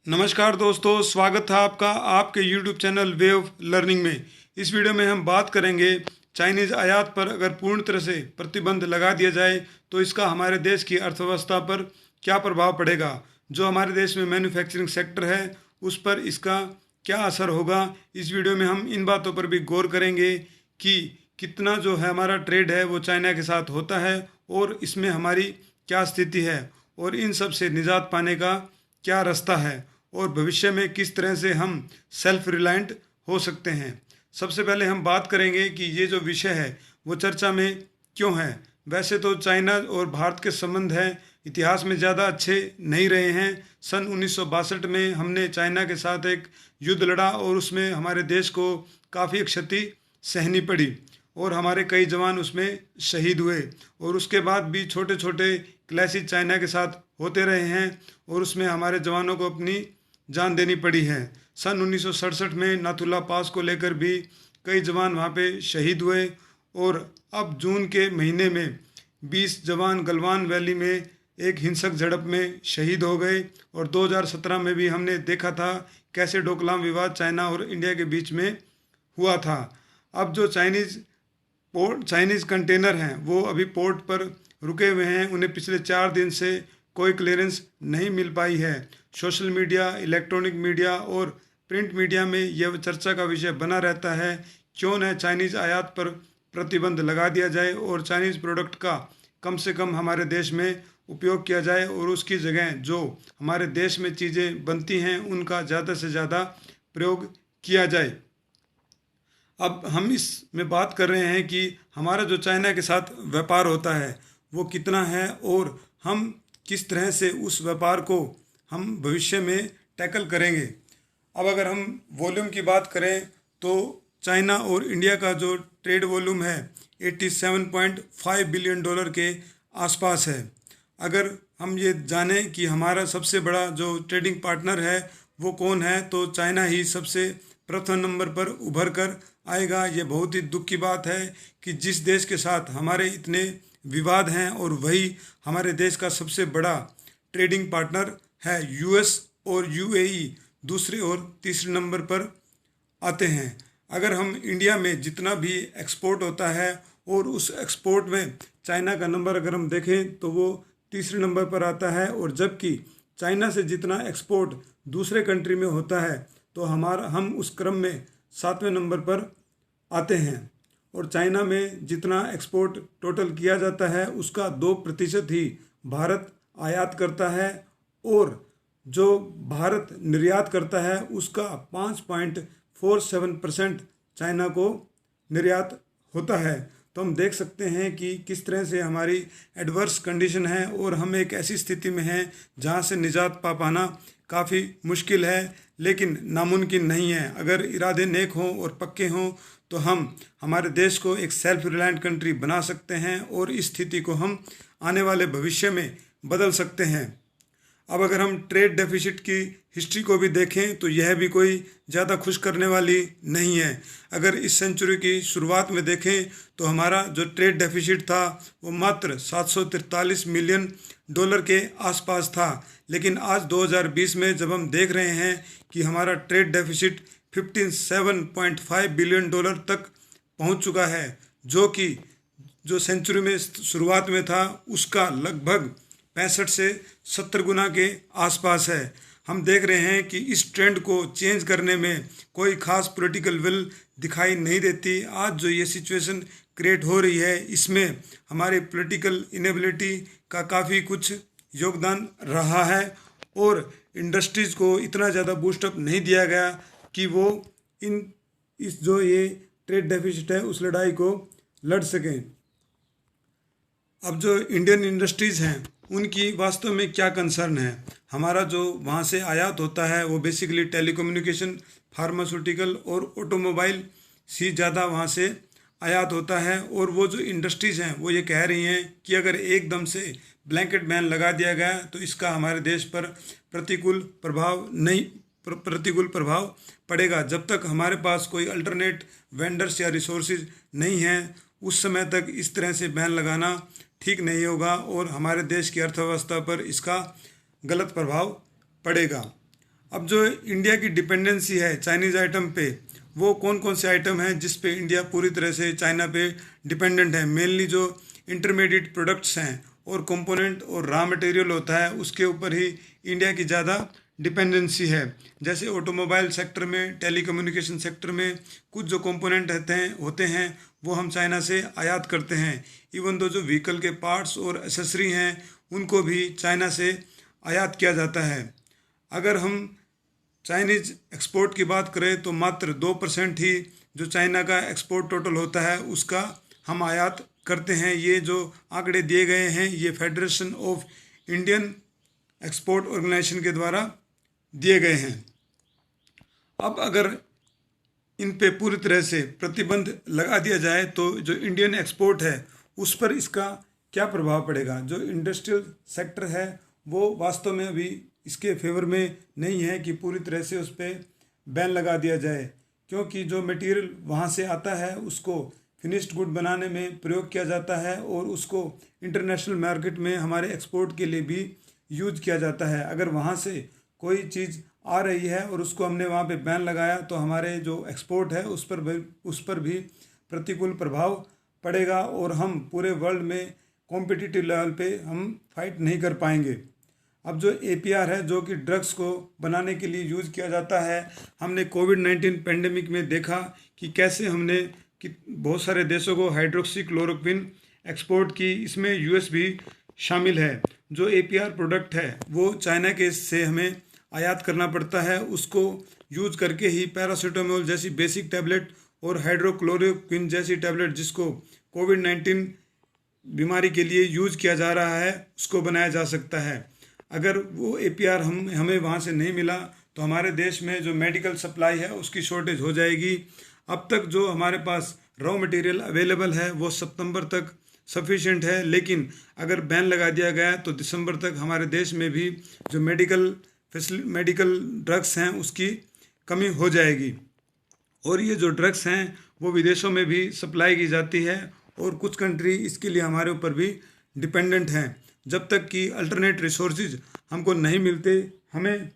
नमस्कार दोस्तों, स्वागत है आपका आपके YouTube channel way of learning में। इस वीडियो में हम बात करेंगे चाइनीज़ आयात पर अगर पूर्ण तरह से प्रतिबंध लगा दिया जाए तो इसका हमारे देश की अर्थव्यवस्था पर क्या प्रभाव पड़ेगा। जो हमारे देश में मैन्युफैक्चरिंग सेक्टर है उस पर इसका क्या असर होगा। इस वीडियो में हम इन बातों पर भी गौर करेंगे कि कितना जो है हमारा ट्रेड है वो चाइना के साथ होता है और इसमें हमारी क्या स्थिति है और इन सब से निजात पाने का क्या रास्ता है और भविष्य में किस तरह से हम सेल्फ रिलायंट हो सकते हैं। सबसे पहले हम बात करेंगे कि ये जो विषय है वो चर्चा में क्यों है। वैसे तो चाइना और भारत के संबंध हैं इतिहास में ज़्यादा अच्छे नहीं रहे हैं। सन 1962 में हमने चाइना के साथ एक युद्ध लड़ा और उसमें हमारे देश को काफ़ी क्षति सहनी पड़ी और हमारे कई जवान उसमें शहीद हुए और उसके बाद भी छोटे छोटे क्लैशेस चाइना के साथ होते रहे हैं और उसमें हमारे जवानों को अपनी जान देनी पड़ी है। सन 1967 में नाथुला पास को लेकर भी कई जवान वहाँ पे शहीद हुए और अब जून के महीने में 20 जवान गलवान वैली में एक हिंसक झड़प में शहीद हो गए और 2017 में भी हमने देखा था कैसे डोकलाम विवाद चाइना और इंडिया के बीच में हुआ था। अब जो चाइनीज़ कंटेनर हैं वो अभी पोर्ट पर रुके हुए हैं, उन्हें पिछले 4 दिन से कोई क्लियरेंस नहीं मिल पाई है। सोशल मीडिया, इलेक्ट्रॉनिक मीडिया और प्रिंट मीडिया में यह चर्चा का विषय बना रहता है क्यों न चाइनीज़ आयात पर प्रतिबंध लगा दिया जाए और चाइनीज़ प्रोडक्ट का कम से कम हमारे देश में उपयोग किया जाए और उसकी जगह जो हमारे देश में चीज़ें बनती हैं उनका ज़्यादा से ज़्यादा प्रयोग किया जाए। अब हम इसमें बात कर रहे हैं कि हमारा जो चाइना के साथ व्यापार होता है वो कितना है और हम किस तरह से उस व्यापार को हम भविष्य में टैकल करेंगे। अब अगर हम वॉल्यूम की बात करें तो चाइना और इंडिया का जो ट्रेड वॉल्यूम है 87.5 बिलियन डॉलर के आसपास है। अगर हम ये जानें कि हमारा सबसे बड़ा जो ट्रेडिंग पार्टनर है वो कौन है तो चाइना ही सबसे प्रथम नंबर पर उभर कर आएगा। ये बहुत ही दुख की बात है कि जिस देश के साथ हमारे इतने विवाद हैं और वही हमारे देश का सबसे बड़ा ट्रेडिंग पार्टनर है यूएस और यूएई दूसरे और तीसरे नंबर पर आते हैं। अगर हम इंडिया में जितना भी एक्सपोर्ट होता है और उस एक्सपोर्ट में चाइना का नंबर अगर हम देखें तो वो तीसरे नंबर पर आता है और जबकि चाइना से जितना एक्सपोर्ट दूसरे कंट्री में होता है तो हम उस क्रम में 7वें नंबर पर आते हैं और चाइना में जितना एक्सपोर्ट टोटल किया जाता है उसका 2% ही भारत आयात करता है और जो भारत निर्यात करता है उसका 5.47% चाइना को निर्यात होता है। तो हम देख सकते हैं कि किस तरह से हमारी एडवर्स कंडीशन है और हम एक ऐसी स्थिति में हैं जहां से निजात पा पाना काफ़ी मुश्किल है लेकिन नामुमकिन नहीं है। अगर इरादे नेक हों और पक्के हों तो हम हमारे देश को एक सेल्फ रिलायंट कंट्री बना सकते हैं और इस स्थिति को हम आने वाले भविष्य में बदल सकते हैं। अब अगर हम ट्रेड डेफिसिट की हिस्ट्री को भी देखें तो यह भी कोई ज़्यादा खुश करने वाली नहीं है। अगर इस सेंचुरी की शुरुआत में देखें तो हमारा जो ट्रेड डेफिसिट था वो मात्र 743 मिलियन डॉलर के आसपास था, लेकिन आज 2020 में जब हम देख रहे हैं कि हमारा ट्रेड डेफिसिट 57.5 बिलियन डॉलर तक पहुंच चुका है जो कि जो सेंचुरी में शुरुआत में था उसका लगभग 65 से 70 गुना के आसपास है। हम देख रहे हैं कि इस ट्रेंड को चेंज करने में कोई खास पॉलिटिकल विल दिखाई नहीं देती। आज जो ये सिचुएशन क्रिएट हो रही है इसमें हमारी पॉलिटिकल इनेबिलिटी का काफ़ी कुछ योगदान रहा है और इंडस्ट्रीज़ को इतना ज़्यादा बूस्टअप नहीं दिया गया कि वो इस जो ये ट्रेड डेफिसिट है उस लड़ाई को लड़ सकें। अब जो इंडियन इंडस्ट्रीज़ हैं उनकी वास्तव में क्या कंसर्न है। हमारा जो वहाँ से आयात होता है वो बेसिकली टेलीकम्युनिकेशन, फार्मास्यूटिकल और ऑटोमोबाइल से ज़्यादा वहाँ से आयात होता है और वो जो इंडस्ट्रीज़ हैं वो ये कह रही हैं कि अगर एकदम से ब्लैंकेट बैन लगा दिया गया तो इसका हमारे देश पर प्रतिकूल प्रभाव पड़ेगा। जब तक हमारे पास कोई अल्टरनेट वेंडर्स या रिसोर्सेज नहीं हैं उस समय तक इस तरह से बैन लगाना ठीक नहीं होगा और हमारे देश की अर्थव्यवस्था पर इसका गलत प्रभाव पड़ेगा। अब जो इंडिया की डिपेंडेंसी है चाइनीज़ आइटम पे, वो कौन कौन से आइटम हैं जिस पे इंडिया पूरी तरह से चाइना पे डिपेंडेंट है। मेनली जो इंटरमीडिएट प्रोडक्ट्स हैं और कंपोनेंट और रॉ मटेरियल होता है, उसके ऊपर ही इंडिया की ज़्यादा डिपेंडेंसी है। जैसे ऑटोमोबाइल सेक्टर में, टेलीकम्युनिकेशन सेक्टर में कुछ जो कंपोनेंट होते हैं वो हम चाइना से आयात करते हैं। इवन दो जो व्हीकल के पार्ट्स और एसेसरी हैं उनको भी चाइना से आयात किया जाता है। अगर हम चाइनीज़ एक्सपोर्ट की बात करें तो मात्र 2% ही जो चाइना का एक्सपोर्ट टोटल होता है उसका हम आयात करते हैं। ये जो आंकड़े दिए गए हैं ये federation of Indian export organisation के द्वारा दिए गए हैं। अब अगर इन पे पूरी तरह से प्रतिबंध लगा दिया जाए तो जो इंडियन एक्सपोर्ट है उस पर इसका क्या प्रभाव पड़ेगा। जो इंडस्ट्रियल सेक्टर है वो वास्तव में अभी इसके फेवर में नहीं है कि पूरी तरह से उस पर बैन लगा दिया जाए, क्योंकि जो मटेरियल वहाँ से आता है उसको फिनिश्ड गुड बनाने में प्रयोग किया जाता है और उसको इंटरनेशनल मार्केट में हमारे एक्सपोर्ट के लिए भी यूज किया जाता है। अगर वहाँ से कोई चीज़ आ रही है और उसको हमने वहाँ पे बैन लगाया तो हमारे जो एक्सपोर्ट है उस पर भी प्रतिकूल प्रभाव पड़ेगा और हम पूरे वर्ल्ड में कॉम्पिटिटिव लेवल पे हम फाइट नहीं कर पाएंगे। अब जो APR है जो कि ड्रग्स को बनाने के लिए यूज़ किया जाता है, हमने कोविड-19 पेंडेमिक में देखा कि कैसे हमने कि बहुत सारे देशों को हाइड्रोक्सी क्लोरोक्विन एक्सपोर्ट की, इसमें US भी शामिल है। जो APR प्रोडक्ट है वो चाइना के से हमें आयात करना पड़ता है, उसको यूज करके ही पैरासीटामोल जैसी बेसिक टैबलेट और हाइड्रोक्लोरोक्विन जैसी टैबलेट जिसको कोविड-19 बीमारी के लिए यूज किया जा रहा है उसको बनाया जा सकता है। अगर वो APR हमें वहाँ से नहीं मिला तो हमारे देश में जो मेडिकल सप्लाई है उसकी शॉर्टेज हो जाएगी। अब तक जो हमारे पास रॉ मटेरियल अवेलेबल है वो सितंबर तक सफिशिएंट है, लेकिन अगर बैन लगा दिया गया तो दिसंबर तक हमारे देश में भी जो मेडिकल ड्रग्स हैं उसकी कमी हो जाएगी। और ये जो ड्रग्स हैं वो विदेशों में भी सप्लाई की जाती है और कुछ कंट्री इसके लिए हमारे ऊपर भी डिपेंडेंट हैं। जब तक कि अल्टरनेट रिसोर्सेज हमको नहीं मिलते हमें,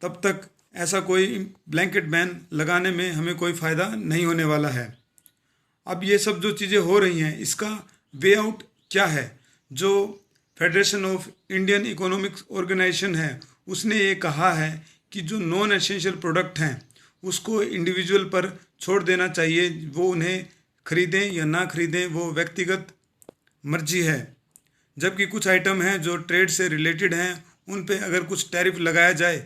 तब तक ऐसा कोई ब्लैंकेट बैन लगाने में हमें कोई फ़ायदा नहीं होने वाला है। अब ये सब जो चीज़ें हो रही हैं इसका वे आउट क्या है। जो federation of Indian economic organisation है उसने ये कहा है कि जो नॉन एसेंशियल प्रोडक्ट हैं उसको इंडिविजुअल पर छोड़ देना चाहिए, वो उन्हें खरीदें या ना खरीदें वो व्यक्तिगत मर्जी है। जबकि कुछ आइटम हैं जो ट्रेड से रिलेटेड हैं उन पे अगर कुछ टैरिफ लगाया जाए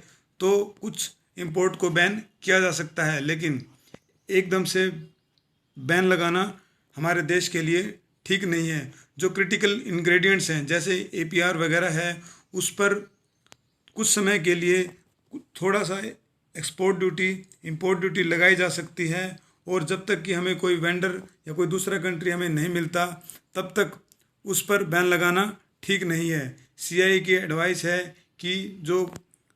तो कुछ इंपोर्ट को बैन किया जा सकता है, लेकिन एकदम से बैन लगाना हमारे देश के लिए ठीक नहीं है। जो क्रिटिकल इंग्रेडिएंट्स हैं जैसे APR वगैरह है उस पर कुछ समय के लिए थोड़ा सा एक्सपोर्ट ड्यूटी, इंपोर्ट ड्यूटी लगाई जा सकती है और जब तक कि हमें कोई वेंडर या कोई दूसरा कंट्री हमें नहीं मिलता तब तक उस पर बैन लगाना ठीक नहीं है। CII की एडवाइस है कि जो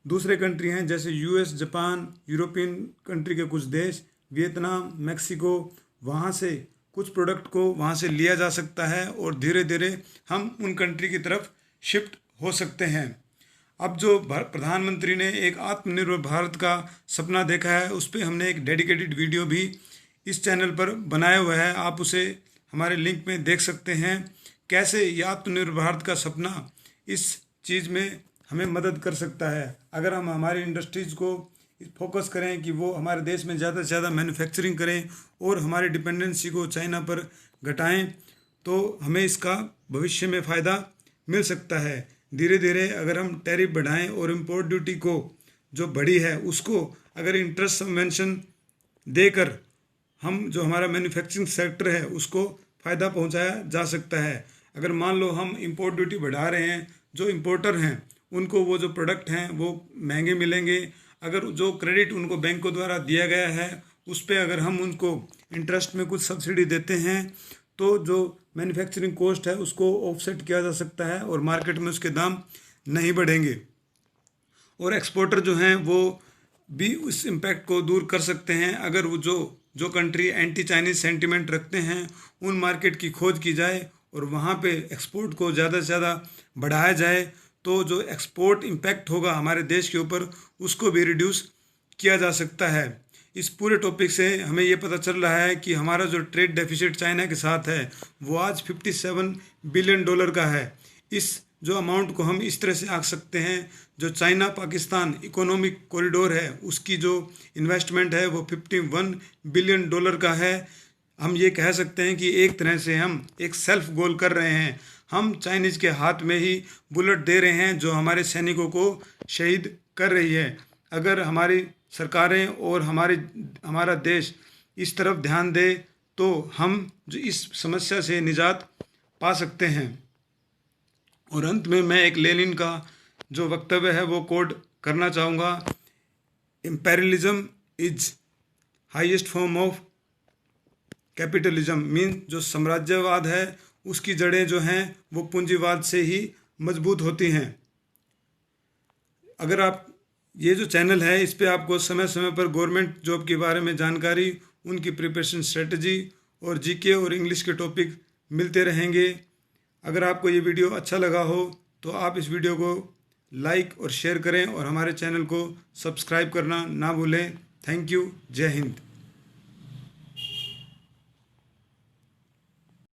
दूसरे कंट्री हैं जैसे US, जापान, यूरोपियन कंट्री के कुछ देश, वियतनाम, मैक्सिको, वहाँ से कुछ प्रोडक्ट को वहाँ से लिया जा सकता है और धीरे धीरे हम उन कंट्री की तरफ शिफ्ट हो सकते हैं। अब जो प्रधानमंत्री ने एक आत्मनिर्भर भारत का सपना देखा है उस पर हमने एक डेडिकेटेड वीडियो भी इस चैनल पर बनाया हुआ है, आप उसे हमारे लिंक में देख सकते हैं। कैसे ये आत्मनिर्भर भारत का सपना इस चीज़ में हमें मदद कर सकता है। अगर हम हमारी इंडस्ट्रीज़ को फोकस करें कि वो हमारे देश में ज़्यादा से ज़्यादा मैन्युफैक्चरिंग करें और हमारी डिपेंडेंसी को चाइना पर घटाएं तो हमें इसका भविष्य में फ़ायदा मिल सकता है। धीरे धीरे अगर हम टैरिफ बढ़ाएं और इम्पोर्ट ड्यूटी को जो बढ़ी है उसको अगर इंटरेस्ट सबवेंशन देकर हम जो हमारा मैन्युफैक्चरिंग सेक्टर है उसको फ़ायदा पहुंचाया जा सकता है। अगर मान लो हम इंपोर्ट ड्यूटी बढ़ा रहे हैं, जो इंपोर्टर हैं उनको वो जो प्रोडक्ट हैं वो महंगे मिलेंगे। अगर जो क्रेडिट उनको बैंकों द्वारा दिया गया है उस पर अगर हम उनको इंटरेस्ट में कुछ सब्सिडी देते हैं तो जो मैन्युफैक्चरिंग कॉस्ट है उसको ऑफसेट किया जा सकता है और मार्केट में उसके दाम नहीं बढ़ेंगे। और एक्सपोर्टर जो हैं वो भी उस इम्पैक्ट को दूर कर सकते हैं। अगर वो जो कंट्री एंटी चाइनीज़ सेंटिमेंट रखते हैं उन मार्केट की खोज की जाए और वहाँ पे एक्सपोर्ट को ज़्यादा से ज़्यादा बढ़ाया जाए तो जो एक्सपोर्ट इम्पैक्ट होगा हमारे देश के ऊपर उसको भी रिड्यूस किया जा सकता है। इस पूरे टॉपिक से हमें ये पता चल रहा है कि हमारा जो ट्रेड डेफिसिट चाइना के साथ है वो आज $57 बिलियन का है। इस जो अमाउंट को हम इस तरह से आंक सकते हैं, जो चाइना पाकिस्तान इकोनॉमिक कॉरिडोर है उसकी जो इन्वेस्टमेंट है वो $51 बिलियन का है। हम ये कह सकते हैं कि एक तरह से हम एक सेल्फ गोल कर रहे हैं। हम चाइनीज़ के हाथ में ही बुलेट दे रहे हैं जो हमारे सैनिकों को शहीद कर रही है। अगर हमारी सरकारें और हमारा देश इस तरफ ध्यान दे तो हम जो इस समस्या से निजात पा सकते हैं। और अंत में मैं एक लेनिन का जो वक्तव्य है वो कोट करना चाहूँगा। Imperialism is highest form of capitalism, mean जो साम्राज्यवाद है उसकी जड़ें जो हैं वो पूंजीवाद से ही मजबूत होती हैं। अगर आप ये जो चैनल है इस पे आपको समय समय पर गवर्नमेंट जॉब के बारे में जानकारी, उनकी प्रिपरेशन स्ट्रेटजी और जीके और इंग्लिश के टॉपिक मिलते रहेंगे। अगर आपको ये वीडियो अच्छा लगा हो तो आप इस वीडियो को लाइक और शेयर करें और हमारे चैनल को सब्सक्राइब करना ना भूलें। Thank you. जय हिंद।